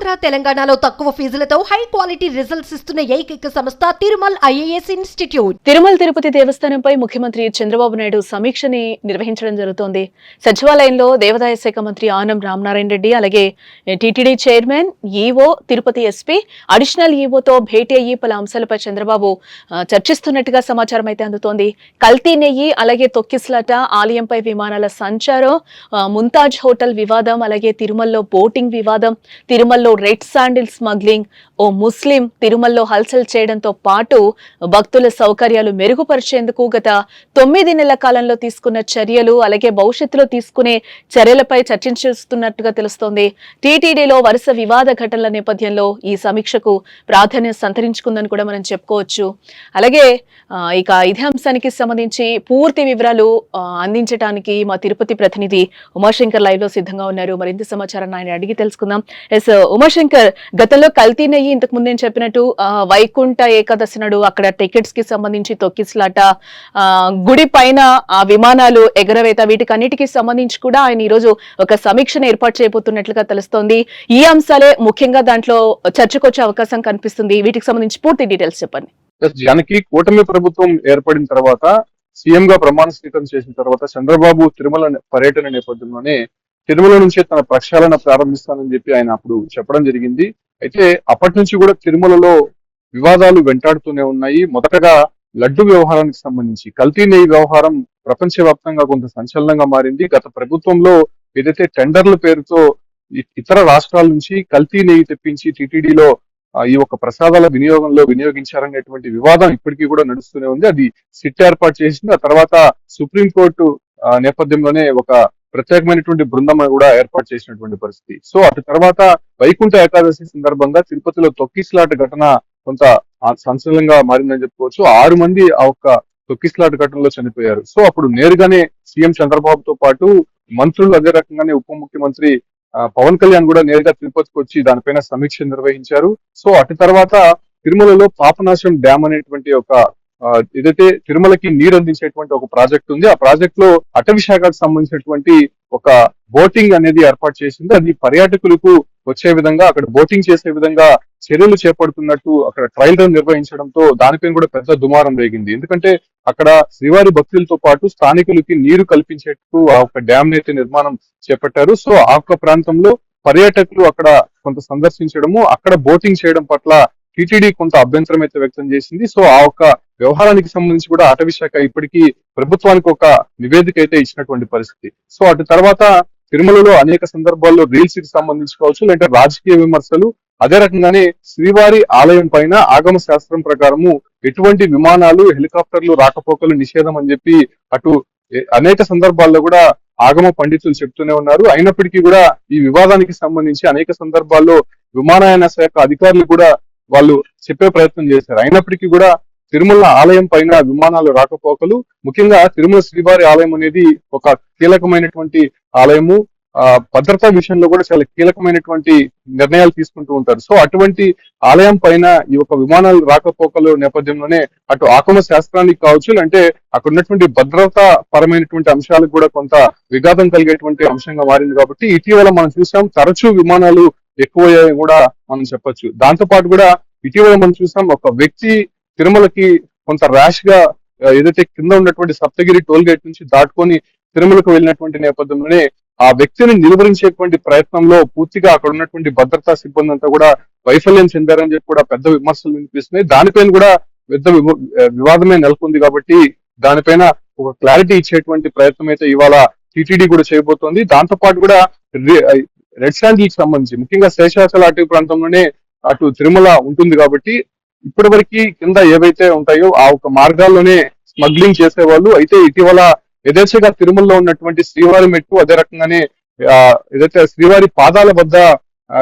ఆంధ్ర తెలంగాణలో తక్కువ ఫీజులతో high quality results ఇస్తున్న ఏకైక సంస్థ తిరుమల్ ఐఏఎస్ ఇన్స్టిట్యూట్. తిరుమల తిరుపతి దేవస్థానంపై ముఖ్యమంత్రి చంద్రబాబు నాయుడు సమీక్షని నిర్వహించడం జరుగుతోంది. సచివాలయంలో దేవాదాయ శాఖ మంత్రి ఆనం రామనారాయణ రెడ్డి, అలాగే TTD chairman, EO, Tirupati SP, additional ఈవోతో భేటీ అయ్యి పలు అంశాలపై చంద్రబాబు చర్చిస్తున్నట్టుగా సమాచారం అయితే అందుతోంది. కల్తీ నెయ్యి, అలాగే తొక్కిస్లాట, ఆలయంపై విమానాల సంచారం, ముంతాజ్ హోటల్ వివాదం, అలాగే తిరుమలలో బోటింగ్ వివాదం, తిరుమలలో రెడ్ శాండిల్ స్మగ్లింగ్, ఓ ముస్లిం తిరుమలలో హల్చల్ చేయడంతో పాటు భక్తుల సౌకర్యాలు మెరుగుపరిచేందుకు గత 9 నెలల కాలంలో తీసుకున్న చర్యలు, అలాగే భవిష్యత్తులో తీసుకునే చర్యలపై చర్చించుతున్నట్టుగా తెలుస్తోంది. టీటీడీలో వరుస వివాద ఘటనల నేపథ్యంలో ఈ సమీక్షకు ప్రాధాన్యత సంతరించుకుందని కూడా మనం చెప్పుకోవచ్చు. అలాగే ఇక ఇదే అంశానికి సంబంధించి పూర్తి వివరాలు అందించడానికి మా తిరుపతి ప్రతినిధి ఉమాశంకర్ లైవ్ లో సిద్ధంగా ఉన్నారు. మరింత సమాచారాన్ని ఆయన అడిగి తెలుసుకుందాం. ఎస్ ఉమాశంకర్, గతంలో కల్తీ నెయ్యి, ఇంతకు ముందు నేను చెప్పినట్టు వైకుంఠ ఏకాదశి నాడు అక్కడ టికెట్స్ కి సంబంధించి తొక్కిస్లాట, గుడి పైన ఆ విమానాలు ఎగరవేత, వీటికన్నిటికీ సంబంధించి కూడా ఆయన ఈ రోజు ఒక సమీక్షను ఏర్పాటు చేయబోతున్నట్లుగా తెలుస్తోంది. ఈ అంశాలే ముఖ్యంగా దాంట్లో చర్చకొచ్చే అవకాశం కనిపిస్తుంది. వీటికి సంబంధించి పూర్తి డీటెయిల్స్ చెప్పండి. జానకి, కూటమి ప్రభుత్వం ఏర్పడిన తర్వాత సీఎం గా ప్రమాణ స్వీకారం చేసిన తర్వాత చంద్రబాబు తిరుమల పర్యటన నేపథ్యంలోనే తిరుమల నుంచే తన ప్రక్షాళన ప్రారంభిస్తానని చెప్పి ఆయన అప్పుడు చెప్పడం జరిగింది. అయితే అప్పటి నుంచి కూడా తిరుమలలో వివాదాలు వెంటాడుతూనే ఉన్నాయి. మొదటగా లడ్డు వ్యవహారానికి సంబంధించి కల్తీ నెయ్యి వ్యవహారం ప్రపంచవ్యాప్తంగా కొంత సంచలనంగా మారింది. గత ప్రభుత్వంలో ఏదైతే టెండర్ల పేరుతో ఇతర రాష్ట్రాల నుంచి కల్తీ నెయ్యి తెప్పించి టీటీడీలో ఈ ఒక ప్రసాదాల వినియోగంలో వినియోగించారనేటువంటి వివాదం ఇప్పటికీ కూడా నడుస్తూనే ఉంది. అది సిట్ ఏర్పాటు చేసింది. ఆ తర్వాత సుప్రీంకోర్టు నేపథ్యంలోనే ఒక ప్రత్యేకమైనటువంటి బృందం కూడా ఏర్పాటు చేసినటువంటి పరిస్థితి. సో అటు తర్వాత వైకుంఠ ఏకాదశి సందర్భంగా తిరుపతిలో తొక్కిస్లాట ఘటన కొంత సంచలనంగా మారిందని చెప్పుకోవచ్చు. 6 మంది ఆ ఒక్క తొక్కిస్లాట ఘటనలో చనిపోయారు. సో అప్పుడు నేరుగానే సీఎం చంద్రబాబుతో పాటు మంత్రులు, అదే రకంగానే ఉప ముఖ్యమంత్రి పవన్ కళ్యాణ్ కూడా నేరుగా తిరుపతికి వచ్చి దానిపైన సమీక్ష నిర్వహించారు. సో అటు తర్వాత తిరుమలలో పాపనాశం డ్యామ్ అనేటువంటి ఒక ఏదైతే తిరుమలకి నీరు అందించేటువంటి ఒక ప్రాజెక్ట్ ఉంది. ఆ ప్రాజెక్ట్ లో అటవీ శాఖకు సంబంధించినటువంటి ఒక బోటింగ్ అనేది ఏర్పాటు చేసింది. అది పర్యాటకులకు వచ్చే విధంగా, అక్కడ బోటింగ్ చేసే విధంగా చర్యలు చేపడుతున్నట్టు అక్కడ ట్రయల్ రన్ నిర్వహించడంతో దానిపైన కూడా పెద్ద దుమారం రేగింది. ఎందుకంటే అక్కడ శ్రీవారి భక్తులతో పాటు స్థానికులకి నీరు కల్పించేట్టు ఆ ఒక డ్యామ్ అయితే నిర్మాణం చేపట్టారు. సో ఆ ఒక్క ప్రాంతంలో పర్యాటకులు అక్కడ కొంత సందర్శించడము, అక్కడ బోటింగ్ చేయడం పట్ల టీటీడీ కొంత అభ్యంతరం అయితే వ్యక్తం చేసింది. సో ఆ ఒక్క వ్యవహారానికి సంబంధించి కూడా అటవీ శాఖ ఇప్పటికీ ప్రభుత్వానికి ఒక నివేదిక అయితే ఇచ్చినటువంటి పరిస్థితి. సో అటు తర్వాత తిరుమలలో అనేక సందర్భాల్లో రీల్స్ కి సంబంధించి కావచ్చు, లేదంటే రాజకీయ విమర్శలు, అదే రకంగానే శ్రీవారి ఆలయం పైన ఆగమ శాస్త్రం ప్రకారము ఎటువంటి విమానాలు, హెలికాప్టర్లు రాకపోకలు నిషేధం అని చెప్పి అటు అనేక సందర్భాల్లో కూడా ఆగమ పండితులు చెప్తూనే ఉన్నారు. అయినప్పటికీ కూడా ఈ వివాదానికి సంబంధించి అనేక సందర్భాల్లో విమానయాన శాఖ అధికారులు కూడా వాళ్ళు చెప్పే ప్రయత్నం చేశారు. అయినప్పటికీ కూడా తిరుమల ఆలయం పైన విమానాలు రాకపోకలు, ముఖ్యంగా తిరుమల శ్రీవారి ఆలయం అనేది ఒక కీలకమైనటువంటి ఆలయము, భద్రతా విషయంలో కూడా చాలా కీలకమైనటువంటి నిర్ణయాలు తీసుకుంటూ ఉంటారు. సో అటువంటి ఆలయం పైన ఈ యొక్క విమానాలు రాకపోకలు నేపథ్యంలోనే అటు ఆగమ శాస్త్రానికి కావచ్చు, అంటే అక్కడ ఉన్నటువంటి భద్రతా పరమైనటువంటి అంశాలకు కూడా కొంత విఘాతం కలిగేటువంటి అంశంగా మారింది. కాబట్టి ఇటీవల మనం చూసాం తరచూ విమానాలు ఎక్కువయ్యాయి కూడా మనం చెప్పొచ్చు. దాంతో పాటు కూడా ఇటీవల మనం చూసాం ఒక వ్యక్తి తిరుమలకి కొంత ర్యాష్ గా ఏదైతే కింద ఉన్నటువంటి సప్తగిరి టోల్ గేట్ నుంచి దాటుకొని తిరుమలకు వెళ్ళినటువంటి నేపథ్యంలోనే ఆ వ్యక్తిని నిలువరించేటువంటి ప్రయత్నంలో పూర్తిగా అక్కడ ఉన్నటువంటి భద్రతా సిబ్బంది అంతా కూడా వైఫల్యం చెందారని చెప్పి కూడా పెద్ద విమర్శలు వినిపిస్తున్నాయి. దానిపైన కూడా పెద్ద వివాదమే నెలకొంది. కాబట్టి దానిపైన ఒక క్లారిటీ ఇచ్చేటువంటి ప్రయత్నం అయితే ఇవాళ టీటీడీ కూడా చేయబోతోంది. దాంతో పాటు కూడా రెడ్ శాండిల్ కి సంబంధించి ముఖ్యంగా శేషాచల అటవీ ప్రాంతంలోనే అటు తిరుమల ఉంటుంది. కాబట్టి ఇప్పటి వరకు కింద ఏవైతే ఉంటాయో ఆ ఒక మార్గాల్లోనే స్మగ్లింగ్ చేసేవాళ్ళు. అయితే ఇటీవల యథేచ్ఛగా తిరుమలలో ఉన్నటువంటి శ్రీవారి మెట్టు, అదే రకంగానే ఏదైతే శ్రీవారి పాదాల వద్ద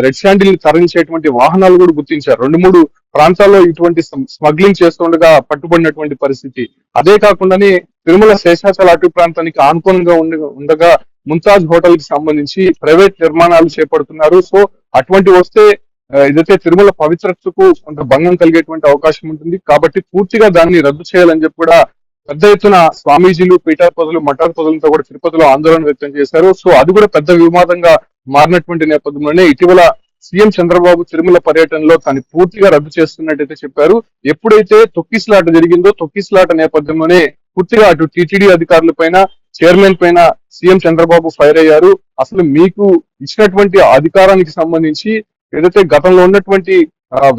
రెడ్ శాండిల్ తరలించేటువంటి వాహనాలు కూడా గుర్తించారు. 2-3 ప్రాంతాల్లో ఇటువంటి స్మగ్లింగ్ చేస్తుండగా పట్టుబడినటువంటి పరిస్థితి. అదే కాకుండానే తిరుమల శేషాచల అటవీ ప్రాంతానికి ఆనుకోనంగా ఉండగా ముంతాజ్ హోటల్ కి సంబంధించి ప్రైవేట్ నిర్మాణాలు చేపడుతున్నారు. సో అటువంటి వస్తే ఏదైతే తిరుమల పవిత్రతకు కొంత భంగం కలిగేటువంటి అవకాశం ఉంటుంది. కాబట్టి పూర్తిగా దాన్ని రద్దు చేయాలని చెప్పి కూడా పెద్ద ఎత్తున స్వామీజీలు, పీఠాధిపతులు, మఠాధిపతులతో కూడా తిరుపతిలో ఆందోళన వ్యక్తం చేశారు. సో అది కూడా పెద్ద వివాదంగా మారినటువంటి నేపథ్యంలోనే ఇటీవల సీఎం చంద్రబాబు తిరుమల పర్యటనలో తను పూర్తిగా రద్దు చేస్తున్నట్టయితే చెప్పారు. ఎప్పుడైతే తొక్కిసలాట జరిగిందో తొక్కిసలాట నేపథ్యంలోనే పూర్తిగా అటు టీటీడీ అధికారుల పైన, చైర్మన్ పైన సీఎం చంద్రబాబు ఫైర్ అయ్యారు. అసలు మీకు ఇచ్చినటువంటి అధికారానికి సంబంధించి ఏదైతే గతంలో ఉన్నటువంటి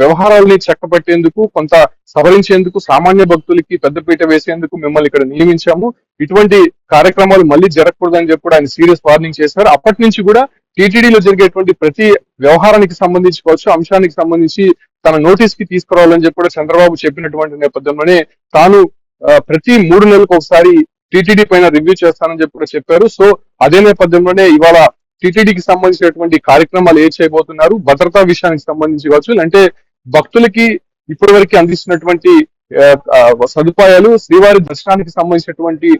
వ్యవహారాలని చక్కబట్టేందుకు, కొంత సవరించేందుకు, సామాన్య భక్తులకి పెద్దపీట వేసేందుకు మిమ్మల్ని ఇక్కడ నియమించాము. ఇటువంటి కార్యక్రమాలు మళ్ళీ జరగకూడదని చెప్పి ఆయన సీరియస్ వార్నింగ్ చేశారు. అప్పటి నుంచి కూడా టీటీడీలో జరిగేటువంటి ప్రతి వ్యవహారానికి సంబంధించి కావచ్చు, అంశానికి సంబంధించి తన నోటీస్ కి తీసుకురావాలని చెప్పి కూడా చంద్రబాబు చెప్పినటువంటి నేపథ్యంలోనే తాను ప్రతి 3 నెలలకు ఒకసారి టీటీడీ పైన రివ్యూ చేస్తానని చెప్పి కూడా చెప్పారు. సో అదే నేపథ్యంలోనే ఇవాళ టీటీడీకి సంబంధించినటువంటి కార్యక్రమాలు ఏం చేయబోతున్నారు, భద్రతా విషయానికి సంబంధించి కావచ్చు, అంటే భక్తులకి ఇప్పటి వరకు అందిస్తున్నటువంటి సదుపాయాలు, శ్రీవారి దర్శనానికి సంబంధించినటువంటి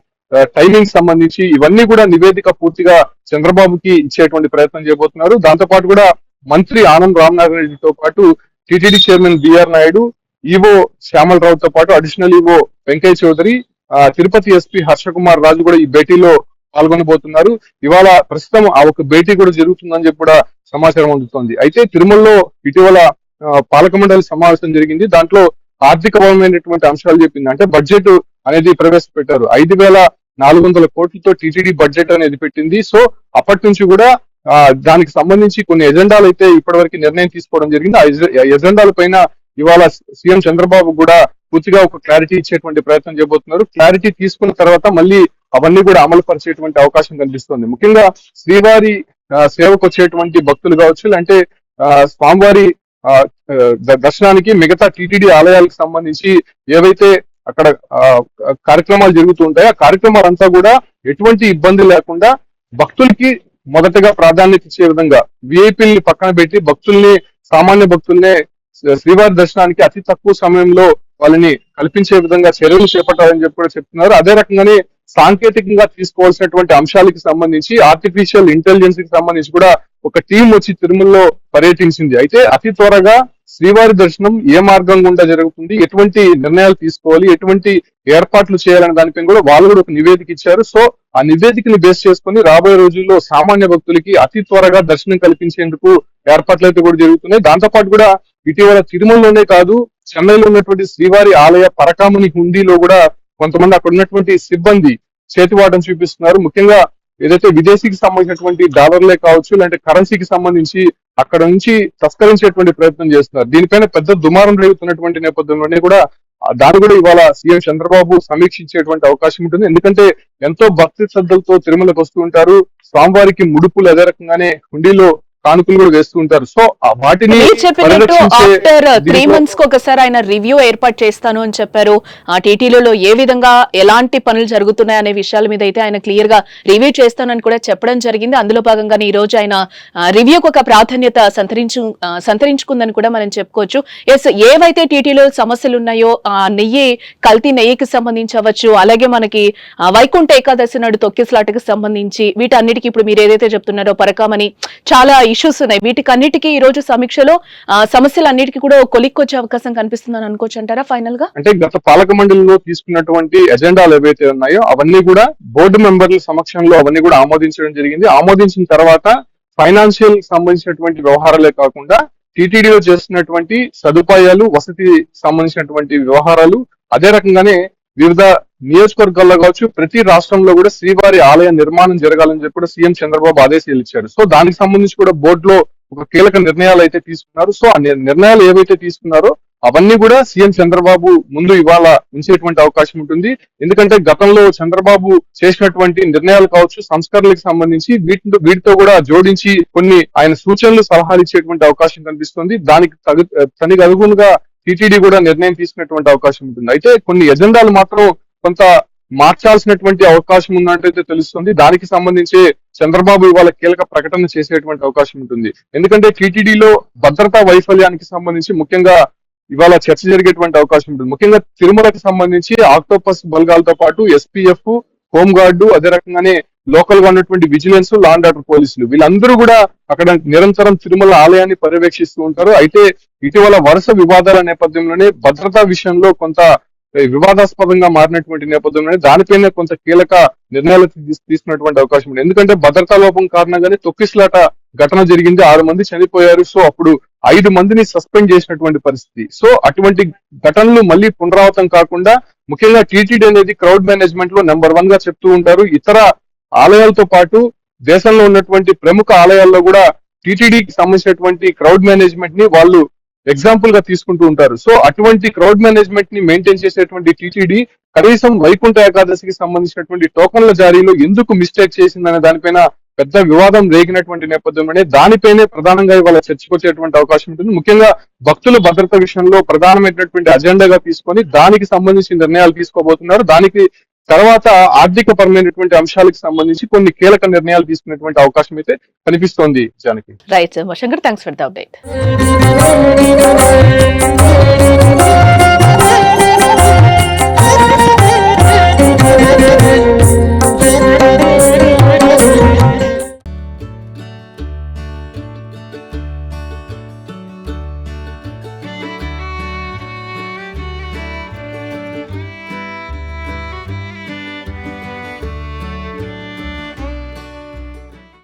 టైమింగ్ సంబంధించి ఇవన్నీ కూడా నివేదిక పూర్తిగా చంద్రబాబుకి ఇచ్చేటువంటి ప్రయత్నం చేయబోతున్నారు. దాంతో పాటు కూడా మంత్రి ఆనం రామనారాయణ రెడ్డితో పాటు TTD chairman BR Naidu, EO శ్యామలరావుతో పాటు additional EO Venkaiah Chowdary, Tirupati SP Harshakumar Raju కూడా ఈ భేటీలో పాల్గొనబోతున్నారు. ఇవాళ ప్రస్తుతం ఆ ఒక భేటీ కూడా జరుగుతుందని చెప్పి కూడా సమాచారం అందుతోంది. అయితే తిరుమలలో ఇటీవల పాలక మండలి సమావేశం జరిగింది. దాంట్లో ఆర్థికపరమైనటువంటి అంశాలు చెప్పింది. అంటే బడ్జెట్ అనేది ప్రవేశపెట్టారు. 5,400 కోట్లతో టీటీడీ బడ్జెట్ అనేది పెట్టింది. సో అప్పటి నుంచి కూడా దానికి సంబంధించి కొన్ని ఎజెండాలు అయితే ఇప్పటివరకు నిర్ణయం తీసుకోవడం జరిగింది. ఆ ఎజెండాల పైన ఇవాళ సీఎం చంద్రబాబు కూడా పూర్తిగా ఒక క్లారిటీ ఇచ్చేటువంటి ప్రయత్నం చేయబోతున్నారు. క్లారిటీ తీసుకున్న తర్వాత మళ్ళీ అవన్నీ కూడా అమలు పరిచేటువంటి అవకాశం కనిపిస్తుంది. ముఖ్యంగా శ్రీవారి సేవకు వచ్చేటువంటి భక్తులు కావచ్చు, అంటే స్వామివారి దర్శనానికి మిగతా టీటీడీ ఆలయాలకు సంబంధించి ఏవైతే అక్కడ కార్యక్రమాలు జరుగుతూ ఉంటాయో ఆ కార్యక్రమాలంతా కూడా ఎటువంటి ఇబ్బంది లేకుండా భక్తులకి మొదటగా ప్రాధాన్యత ఇచ్చే విధంగా విఐపీల్ని పక్కన పెట్టి భక్తుల్ని, సామాన్య భక్తుల్నే శ్రీవారి దర్శనానికి అతి తక్కువ సమయంలో వాళ్ళని కల్పించే విధంగా చర్యలు చేపట్టాలని చెప్పి కూడా చెప్తున్నారు. అదే రకంగానే సాంకేతికంగా తీసుకోవాల్సినటువంటి అంశాలకు సంబంధించి ఆర్టిఫిషియల్ ఇంటెలిజెన్స్ కి సంబంధించి కూడా ఒక టీం వచ్చి తిరుమలలో పర్యటించింది. అయితే అతి త్వరగా శ్రీవారి దర్శనం ఏ మార్గం గుండా జరుగుతుంది, ఎటువంటి నిర్ణయాలు తీసుకోవాలి, ఎటువంటి ఏర్పాట్లు చేయాలనే దానిపై కూడా వాళ్ళు కూడా ఒక నివేదిక ఇచ్చారు. సో ఆ నివేదికని బేస్ చేసుకుని రాబోయే రోజుల్లో సామాన్య భక్తులకి అతి త్వరగా దర్శనం కల్పించేందుకు ఏర్పాట్లు అయితే కూడా జరుగుతున్నాయి. దాంతో పాటు కూడా ఇటీవల తిరుమలలోనే కాదు, చెన్నైలో ఉన్నటువంటి శ్రీవారి ఆలయ పరకామణి హుండీలో కూడా కొంతమంది అక్కడ ఉన్నటువంటి సిబ్బంది చేతివాటం చూపిస్తున్నారు. ముఖ్యంగా ఏదైతే విదేశీకి సంబంధించినటువంటి డాలర్లే కావచ్చు, లేదంటే కరెన్సీకి సంబంధించి అక్కడ నుంచి తస్కరించేటువంటి ప్రయత్నం చేస్తున్నారు. దీనిపైన పెద్ద దుమారం రేగుతున్నటువంటి నేపథ్యంలోనే కూడా దాన్ని కూడా ఇవాళ సీఎం చంద్రబాబు సమీక్షించేటువంటి అవకాశం ఉంటుంది. ఎందుకంటే ఎంతో భక్తి శ్రద్ధలతో తిరుమలకు వస్తూ ఉంటారు. స్వామివారికి ముడుపులు అదే రకంగానే హుండీలో కానుకలు కూడా వేస్తూ ఉంటారు. సో వాటిని చెప్పినట్టు ఆఫ్టర్ 3 months కి ఒకసారి ఆయన రివ్యూ ఏర్పాటు చేస్తాను అని చెప్పారు. ఆ టీటీలో ఏ విధంగా ఎలాంటి పనులు జరుగుతున్నాయి అనే విషయాల మీద అయితే ఆయన క్లియర్ గా రివ్యూ చేస్తానని కూడా చెప్పడం జరిగింది. అందులో భాగంగానే ఈ రోజు ఆయన రివ్యూకి ఒక ప్రాధాన్యత సంతరించుకుందని కూడా మనం చెప్పుకోవచ్చు. ఎస్, ఏవైతే టీటీలో సమస్యలు ఉన్నాయో కల్తీ నెయ్యికి సంబంధించి అవ్వచ్చు, అలాగే మనకి వైకుంఠ ఏకాదశి నాడు తొక్కిసలాటకి సంబంధించి వీటన్నిటికీ ఇప్పుడు మీరు ఏదైతే చెప్తున్నారో పరకామని చాలా ఇష్యూస్ ఉన్నాయి. వీటికన్నిటికీ ఈ రోజు సమీక్షలో సమస్యలన్నిటికీ కూడా కొలిక్కొచ్చే అవకాశం కనిపిస్తుందని అనుకోవచ్చు అంటారా? ఫైనల్ గా అంటే గత పాలక మండలిలో తీసుకున్నటువంటి ఎజెండాలు ఏవైతే ఉన్నాయో అవన్నీ కూడా బోర్డు మెంబర్ల సమక్షంలో అవన్నీ కూడా ఆమోదించడం జరిగింది. ఆమోదించిన తర్వాత ఫైనాన్షియల్ సంబంధించినటువంటి వ్యవహారాలే కాకుండా టీటీడీలో చేస్తున్నటువంటి సదుపాయాలు, వసతి సంబంధించినటువంటి వ్యవహారాలు, అదే రకంగానే వివిధ నియోజకవర్గాల్లో కావచ్చు ప్రతి రాష్ట్రంలో కూడా శ్రీవారి ఆలయ నిర్మాణం జరగాలని చెప్పి కూడా సీఎం చంద్రబాబు ఆదేశాలు ఇచ్చారు. సో దానికి సంబంధించి కూడా బోర్డులో ఒక కీలక నిర్ణయాలు అయితే తీసుకున్నారు. సో ఆ నిర్ణయాలు ఏవైతే తీసుకున్నారో అవన్నీ కూడా సీఎం చంద్రబాబు ముందు ఇవాళ ఉంచేటువంటి అవకాశం ఉంటుంది. ఎందుకంటే గతంలో చంద్రబాబు చేసినటువంటి నిర్ణయాలు కావచ్చు, సంస్కరణలకు సంబంధించి వీటితో కూడా జోడించి కొన్ని ఆయన సూచనలు, సలహాలు ఇచ్చేటువంటి అవకాశం కనిపిస్తుంది. దానికి అనుగుణంగా టీటీడీ కూడా నిర్ణయం తీసుకునేటువంటి అవకాశం ఉంటుంది. అయితే కొన్ని ఎజెండాలు మాత్రం కొంత మార్చాల్సినటువంటి అవకాశం ఉన్నట్టయితే తెలుస్తుంది. దానికి సంబంధించి చంద్రబాబు ఇవాళ కీలక ప్రకటన చేసేటువంటి అవకాశం ఉంటుంది. ఎందుకంటే టీటీడీలో భద్రతా వైఫల్యానికి సంబంధించి ముఖ్యంగా ఇవాళ చర్చ జరిగేటువంటి అవకాశం ఉంటుంది. ముఖ్యంగా తిరుమలకు సంబంధించి ఆక్టోపస్ బలగాలతో పాటు ఎస్పీఎఫ్, హోంగార్డు, అదే రకంగానే లోకల్ గా ఉన్నటువంటి విజిలెన్స్, లా అండ్ ఆర్డర్ పోలీసులు వీళ్ళందరూ కూడా అక్కడ నిరంతరం తిరుమల ఆలయాన్ని పర్యవేక్షిస్తూ ఉంటారు. అయితే ఇటీవల వరుస వివాదాల నేపథ్యంలోనే భద్రతా విషయంలో కొంత వివాదాస్పదంగా మారినటువంటి నేపథ్యంలోనే దానిపైన కొంత కీలక నిర్ణయాలు తీసుకున్నటువంటి అవకాశం ఉంది. ఎందుకంటే భద్రతా లోపం కారణంగానే తొక్కిసలాట ఘటన జరిగింది, 6 మంది చనిపోయారు. సో అప్పుడు 5 మందిని సస్పెండ్ చేసినటువంటి పరిస్థితి. సో అటువంటి ఘటనలు మళ్ళీ పునరావృతం కాకుండా ముఖ్యంగా టీటీడీ అనేది క్రౌడ్ మేనేజ్మెంట్ లో నెంబర్ 1 గా చెప్తూ ఉంటారు. ఇతర ఆలయాలతో పాటు దేశంలో ఉన్నటువంటి ప్రముఖ ఆలయాల్లో కూడా టీటీడీకి సంబంధించినటువంటి క్రౌడ్ మేనేజ్మెంట్ ని వాళ్ళు ఎగ్జాంపుల్ గా తీసుకుంటూ ఉంటారు. సో అటువంటి క్రౌడ్ మేనేజ్మెంట్ ని మెయింటైన్ చేసేటువంటి టీటీడీ కనీసం వైకుంఠ ఏకాదశికి సంబంధించినటువంటి టోకన్ల జారీలో ఎందుకు మిస్టేక్ చేసిందనే దానిపైన పెద్ద వివాదం రేగినటువంటి నేపథ్యంలోనే దానిపైనే ప్రధానంగా ఇవాళ చర్చకొచ్చేటువంటి అవకాశం ఉంటుంది. ముఖ్యంగా భక్తుల భద్రత విషయంలో ప్రధానమైనటువంటి అజెండాగా తీసుకొని దానికి సంబంధించి నిర్ణయాలు తీసుకోబోతున్నారు. దానికి తర్వాత ఆర్థిక పరమైనటువంటి అంశాలకు సంబంధించి కొన్ని కీలక నిర్ణయాలు తీసుకునేటువంటి అవకాశం అయితే కనిపిస్తోంది Janaki. Right Shankar, thanks for the update.